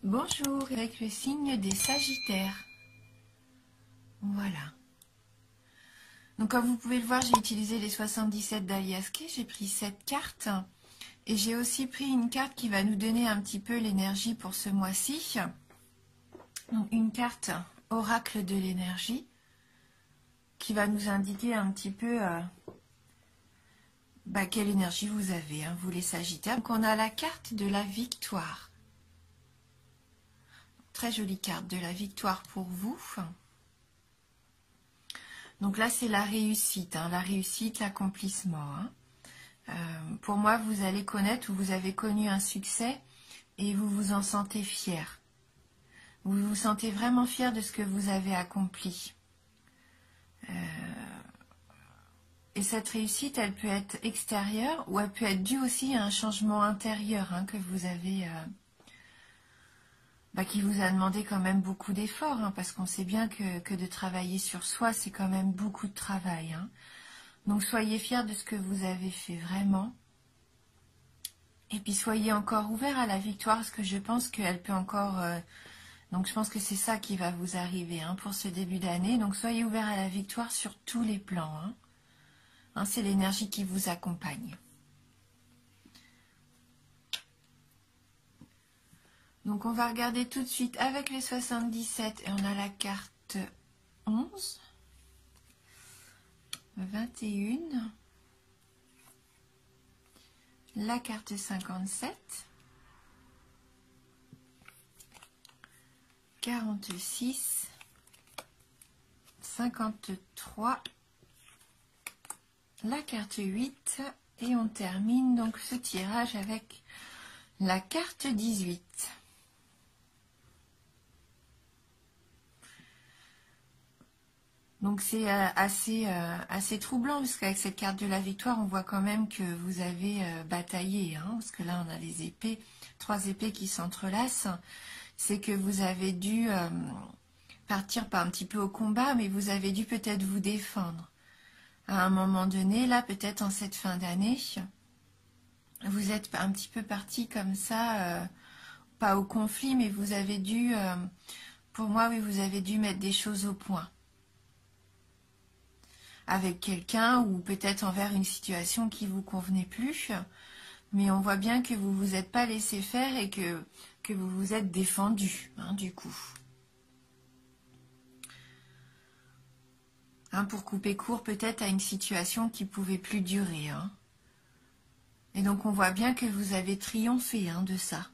Bonjour, avec le signe des Sagittaires. Voilà. Donc comme vous pouvez le voir, j'ai utilisé les 77 d'Alias Kay, j'ai pris 7 cartes. Et j'ai aussi pris une carte qui va nous donner un petit peu l'énergie pour ce mois-ci. Donc une carte oracle de l'énergie qui va nous indiquer un petit peu quelle énergie vous avez, hein, vous les Sagittaires. Donc on a la carte de la victoire. Très jolie carte de la victoire pour vous. Donc là, c'est la réussite, hein, l'accomplissement. Hein. Pour moi, vous allez connaître ou vous avez connu un succès et vous vous en sentez fier. Vous vous sentez vraiment fier de ce que vous avez accompli. Et cette réussite, elle peut être extérieure ou elle peut être due aussi à un changement intérieur hein, que vous avez... qui vous a demandé quand même beaucoup d'efforts, hein, parce qu'on sait bien que de travailler sur soi, c'est quand même beaucoup de travail. Hein. Donc soyez fiers de ce que vous avez fait vraiment. Et puis soyez encore ouverts à la victoire, parce que je pense qu'elle peut encore... donc je pense que c'est ça qui va vous arriver hein, pour ce début d'année. Donc soyez ouverts à la victoire sur tous les plans. Hein. Hein, c'est l'énergie qui vous accompagne. Donc on va regarder tout de suite avec les 77 et on a la carte 11, 21, la carte 57, 46, 53, la carte 8 et on termine donc ce tirage avec la carte 18. Donc c'est assez troublant parce qu'avec cette carte de la victoire, on voit quand même que vous avez bataillé. Hein, parce que là, on a les épées, 3 épées qui s'entrelacent. C'est que vous avez dû partir pas un petit peu au combat, mais vous avez dû peut-être vous défendre. À un moment donné, là, peut-être en cette fin d'année, vous êtes un petit peu parti comme ça, pas au conflit, mais vous avez dû, pour moi, oui, vous avez dû mettre des choses au point. Avec quelqu'un ou peut-être envers une situation qui ne vous convenait plus. Mais on voit bien que vous ne vous êtes pas laissé faire et que vous vous êtes défendu, hein, du coup. Hein, pour couper court peut-être à une situation qui ne pouvait plus durer. Hein. Et donc on voit bien que vous avez triomphé hein, de ça.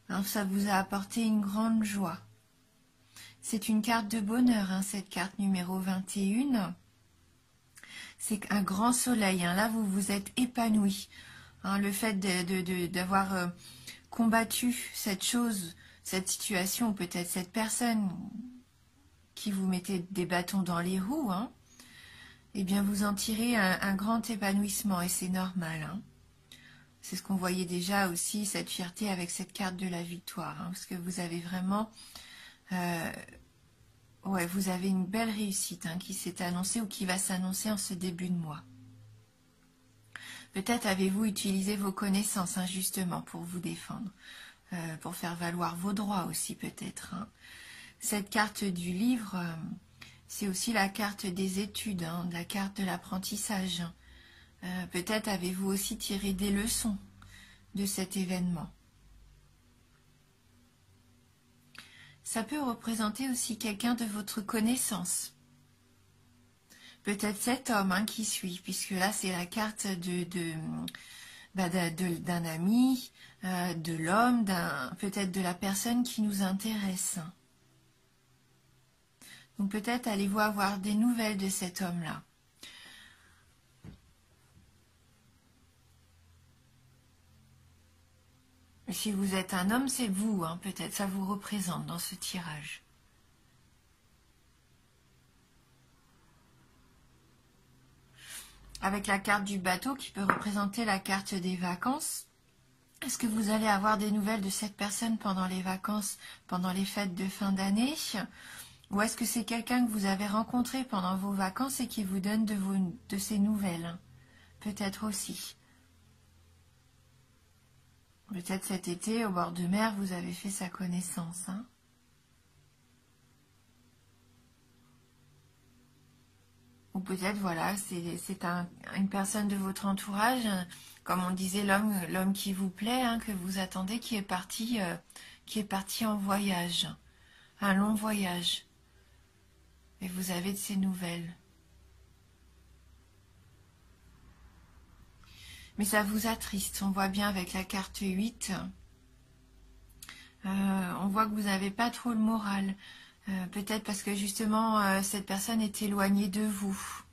Hein, ça vous a apporté une grande joie. C'est une carte de bonheur, hein, cette carte numéro 21. C'est un grand soleil. Hein. Là, vous vous êtes épanoui. Hein, le fait d'avoir combattu cette chose, cette situation, peut-être cette personne qui vous mettait des bâtons dans les roues, hein, eh bien, vous en tirez un grand épanouissement et c'est normal. Hein. C'est ce qu'on voyait déjà aussi, cette fierté avec cette carte de la victoire. Hein, parce que vous avez vraiment... ouais, vous avez une belle réussite hein, qui s'est annoncée ou qui va s'annoncer en ce début de mois. Peut-être avez-vous utilisé vos connaissances hein, justement pour vous défendre, pour faire valoir vos droits aussi peut-être. Hein. Cette carte du livre, c'est aussi la carte des études, hein, la carte de l'apprentissage. Peut-être avez-vous aussi tiré des leçons de cet événement. Ça peut représenter aussi quelqu'un de votre connaissance. Peut-être cet homme hein, qui suit, puisque là c'est la carte d'un ami, de l'homme, peut-être de la personne qui nous intéresse. Donc peut-être allez-vous avoir des nouvelles de cet homme-là. Si vous êtes un homme, c'est vous, hein, peut-être, ça vous représente dans ce tirage. Avec la carte du bateau qui peut représenter la carte des vacances. Est-ce que vous allez avoir des nouvelles de cette personne pendant les vacances, pendant les fêtes de fin d'année? Ou est-ce que c'est quelqu'un que vous avez rencontré pendant vos vacances et qui vous donne de ses nouvelles? Peut-être aussi. Peut-être cet été, au bord de mer, vous avez fait sa connaissance. Hein. Ou peut-être, voilà, c'est une personne de votre entourage, comme on disait, l'homme qui vous plaît, hein, que vous attendez, qui est parti en voyage, un long voyage. Et vous avez de ses nouvelles. Mais ça vous attriste, on voit bien avec la carte 8. On voit que vous n'avez pas trop le moral. Peut-être parce que justement, cette personne est éloignée de vous.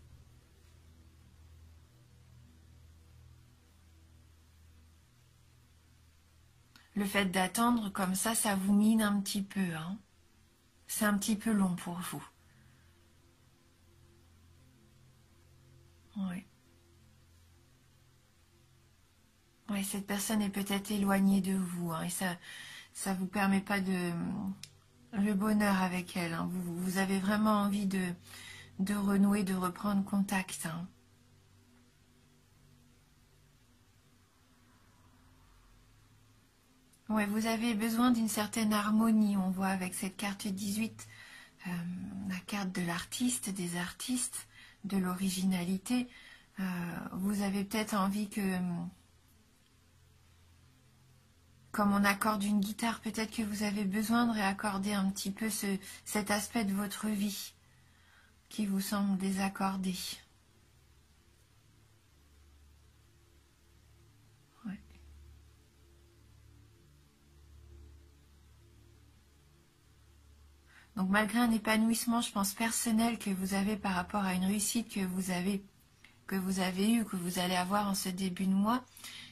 Le fait d'attendre comme ça vous mine un petit peu. Hein. C'est un petit peu long pour vous. Oui. Oui, cette personne est peut-être éloignée de vous. Hein, et ça vous permet pas de le bonheur avec elle. Hein. Vous avez vraiment envie de renouer, de reprendre contact. Hein. Ouais, vous avez besoin d'une certaine harmonie, on voit avec cette carte 18, la carte de l'artiste, des artistes, de l'originalité. Vous avez peut-être envie que, comme on accorde une guitare, peut-être que vous avez besoin de réaccorder un petit peu cet aspect de votre vie qui vous semble désaccordé. Ouais. Donc malgré un épanouissement, je pense, personnel que vous avez par rapport à une réussite que vous avez eue, que vous allez avoir en ce début de mois,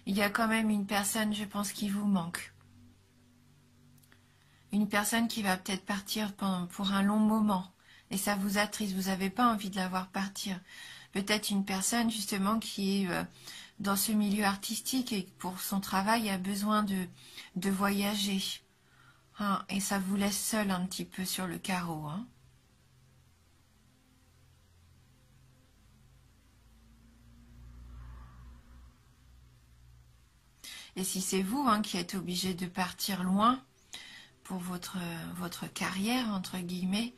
il y a quand même une personne, je pense, qui vous manque. Une personne qui va peut-être partir pour un long moment. Et ça vous attriste, vous n'avez pas envie de la voir partir. Peut-être une personne, justement, qui est dans ce milieu artistique et pour son travail a besoin de voyager. Hein, et ça vous laisse seul un petit peu sur le carreau. Hein. Et si c'est vous qui êtes obligé de partir loin pour votre carrière, entre guillemets,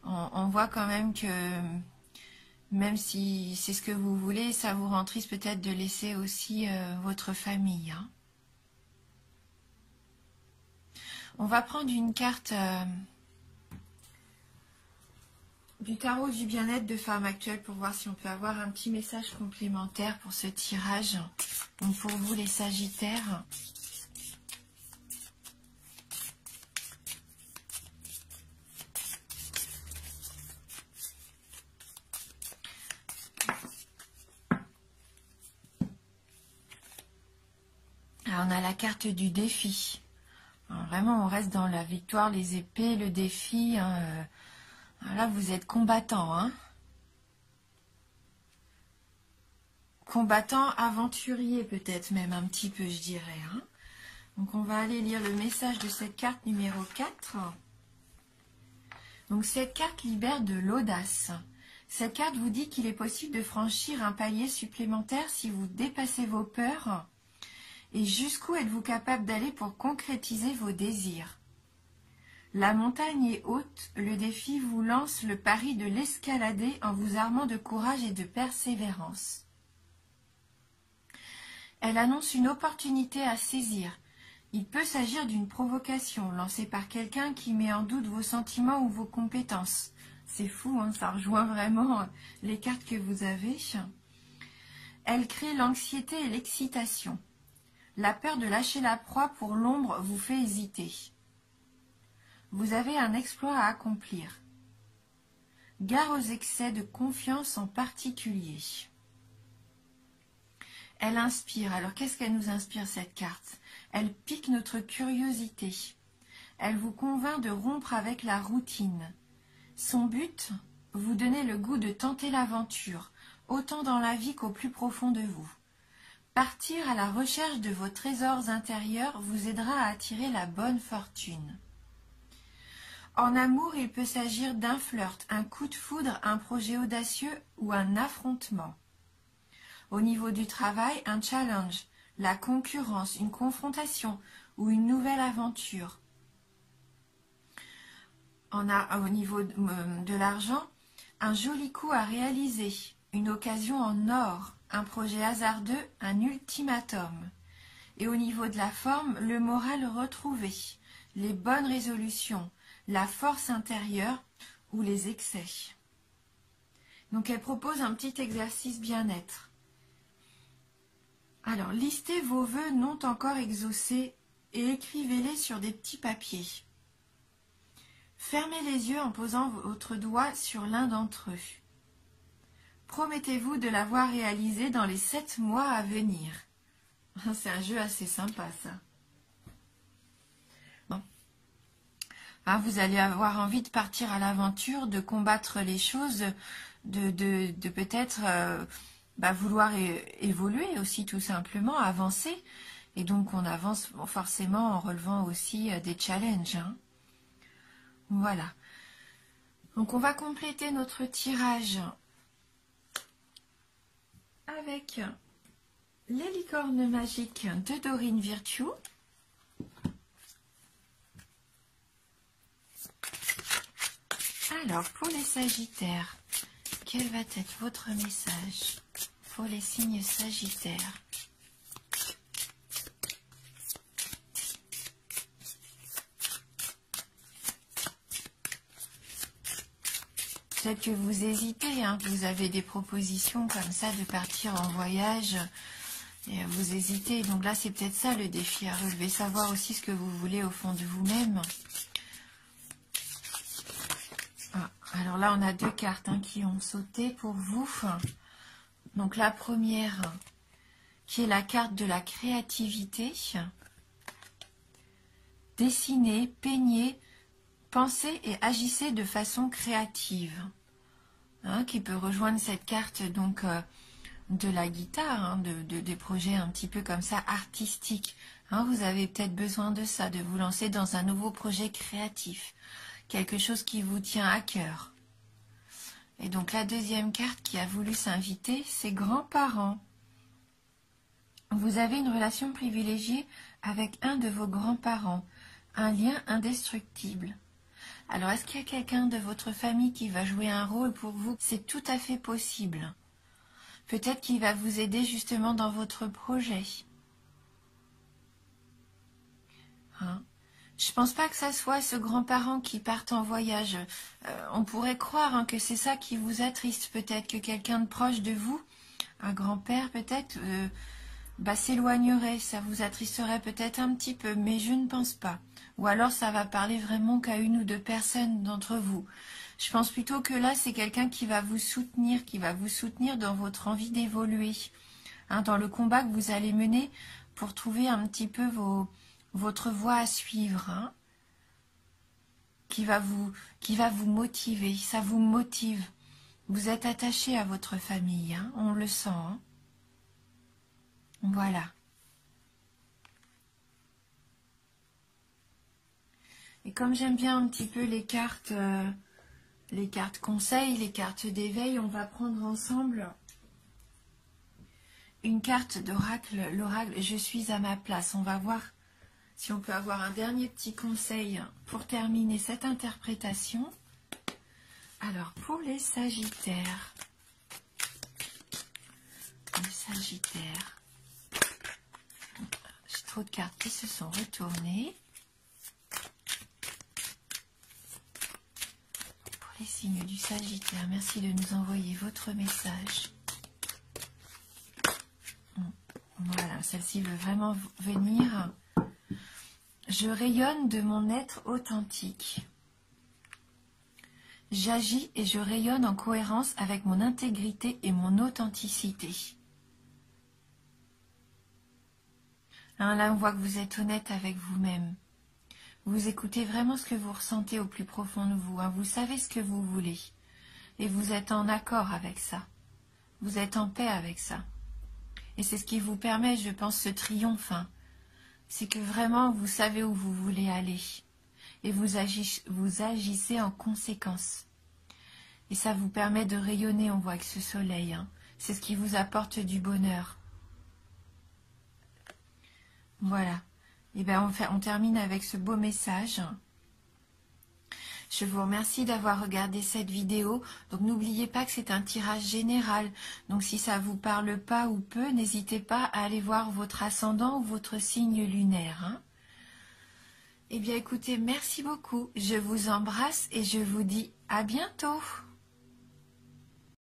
on voit quand même que même si c'est ce que vous voulez, ça vous rend triste peut-être de laisser aussi votre famille. Hein. On va prendre une carte du tarot du bien-être de Femme Actuelle pour voir si on peut avoir un petit message complémentaire pour ce tirage. Donc pour vous les Sagittaires. Alors on a la carte du défi. Alors vraiment on reste dans la victoire, les épées, le défi. Hein, là vous êtes combattant. Hein. Combattant, aventurier peut-être même un petit peu je dirais. Hein. Donc on va aller lire le message de cette carte numéro 4. Donc cette carte libère de l'audace. Cette carte vous dit qu'il est possible de franchir un palier supplémentaire si vous dépassez vos peurs. Et jusqu'où êtes-vous capable d'aller pour concrétiser vos désirs? La montagne est haute, le défi vous lance le pari de l'escalader en vous armant de courage et de persévérance. Elle annonce une opportunité à saisir. Il peut s'agir d'une provocation lancée par quelqu'un qui met en doute vos sentiments ou vos compétences. C'est fou, hein, ça rejoint vraiment les cartes que vous avez. Elle crée l'anxiété et l'excitation. La peur de lâcher la proie pour l'ombre vous fait hésiter. Vous avez un exploit à accomplir. Gare aux excès de confiance en particulier. Elle inspire. Alors qu'est-ce qu'elle nous inspire cette carte? Elle pique notre curiosité. Elle vous convainc de rompre avec la routine. Son but, vous donner le goût de tenter l'aventure, autant dans la vie qu'au plus profond de vous. Partir à la recherche de vos trésors intérieurs vous aidera à attirer la bonne fortune. En amour, il peut s'agir d'un flirt, un coup de foudre, un projet audacieux ou un affrontement. Au niveau du travail, un challenge, la concurrence, une confrontation ou une nouvelle aventure. On a au niveau de l'argent, un joli coup à réaliser, une occasion en or, un projet hasardeux, un ultimatum. Et au niveau de la forme, le moral retrouvé, les bonnes résolutions, la force intérieure ou les excès. Donc elle propose un petit exercice bien-être. Alors, listez vos vœux non encore exaucés et écrivez-les sur des petits papiers. Fermez les yeux en posant votre doigt sur l'un d'entre eux. Promettez-vous de l'avoir réalisé dans les 7 mois à venir. C'est un jeu assez sympa, ça. Bon. Hein, vous allez avoir envie de partir à l'aventure, de combattre les choses, de peut-être vouloir évoluer aussi tout simplement, avancer. Et donc on avance forcément en relevant aussi des challenges. Hein. Voilà. Donc on va compléter notre tirage avec les licornes magiques de Dorine Virtue. Alors, pour les Sagittaires, quel va être votre message pour les signes Sagittaires? Peut-être que vous hésitez, hein, vous avez des propositions comme ça de partir en voyage et vous hésitez. Donc là, c'est peut-être ça le défi à relever, savoir aussi ce que vous voulez au fond de vous-même. Ah, alors là, on a 2 cartes qui ont sauté pour vous. Donc la première, qui est la carte de la créativité. Dessinez, peignez, pensez et agissez de façon créative. Qui peut rejoindre cette carte donc de la guitare, des projets un petit peu comme ça artistiques. Vous avez peut-être besoin de ça, de vous lancer dans un nouveau projet créatif, quelque chose qui vous tient à cœur. Et donc la deuxième carte qui a voulu s'inviter, c'est grands-parents. Vous avez une relation privilégiée avec un de vos grands-parents, un lien indestructible. Alors, est-ce qu'il y a quelqu'un de votre famille qui va jouer un rôle pour vous? C'est tout à fait possible. Peut-être qu'il va vous aider justement dans votre projet. Je pense pas que ça soit ce grand-parent qui part en voyage. On pourrait croire que c'est ça qui vous attriste. Peut-être que quelqu'un de proche de vous, un grand-père peut-être, s'éloignerait. Ça vous attristerait peut-être un petit peu, mais je ne pense pas. Ou alors ça va parler vraiment qu'à 1 ou 2 personnes d'entre vous. Je pense plutôt que là, c'est quelqu'un qui va vous soutenir dans votre envie d'évoluer, dans le combat que vous allez mener pour trouver un petit peu votre voie à suivre, qui va vous motiver, ça vous motive. Vous êtes attaché à votre famille, on le sent. Voilà. Et comme j'aime bien un petit peu les cartes conseils, les cartes d'éveil, on va prendre ensemble une carte d'oracle, l'oracle « Je suis à ma place ». On va voir si on peut avoir un dernier petit conseil pour terminer cette interprétation. Alors, pour les Sagittaires, j'ai trop de cartes qui se sont retournées. Pour les signes du Sagittaire, merci de nous envoyer votre message. Voilà, celle-ci veut vraiment venir. Je rayonne de mon être authentique. J'agis et je rayonne en cohérence avec mon intégrité et mon authenticité. Là, on voit que vous êtes honnête avec vous-même. Vous écoutez vraiment ce que vous ressentez au plus profond de vous. Vous savez ce que vous voulez. Et vous êtes en accord avec ça. Vous êtes en paix avec ça. Et c'est ce qui vous permet, je pense, ce triomphe. C'est que vraiment, vous savez où vous voulez aller. Et vous agissez en conséquence. Et ça vous permet de rayonner, on voit, avec ce soleil. C'est ce qui vous apporte du bonheur. Voilà. Et bien on termine avec ce beau message. Je vous remercie d'avoir regardé cette vidéo. Donc n'oubliez pas que c'est un tirage général. Donc si ça vous parle pas ou peu, n'hésitez pas à aller voir votre ascendant ou votre signe lunaire. Hein. Eh bien écoutez, merci beaucoup. Je vous embrasse et je vous dis à bientôt.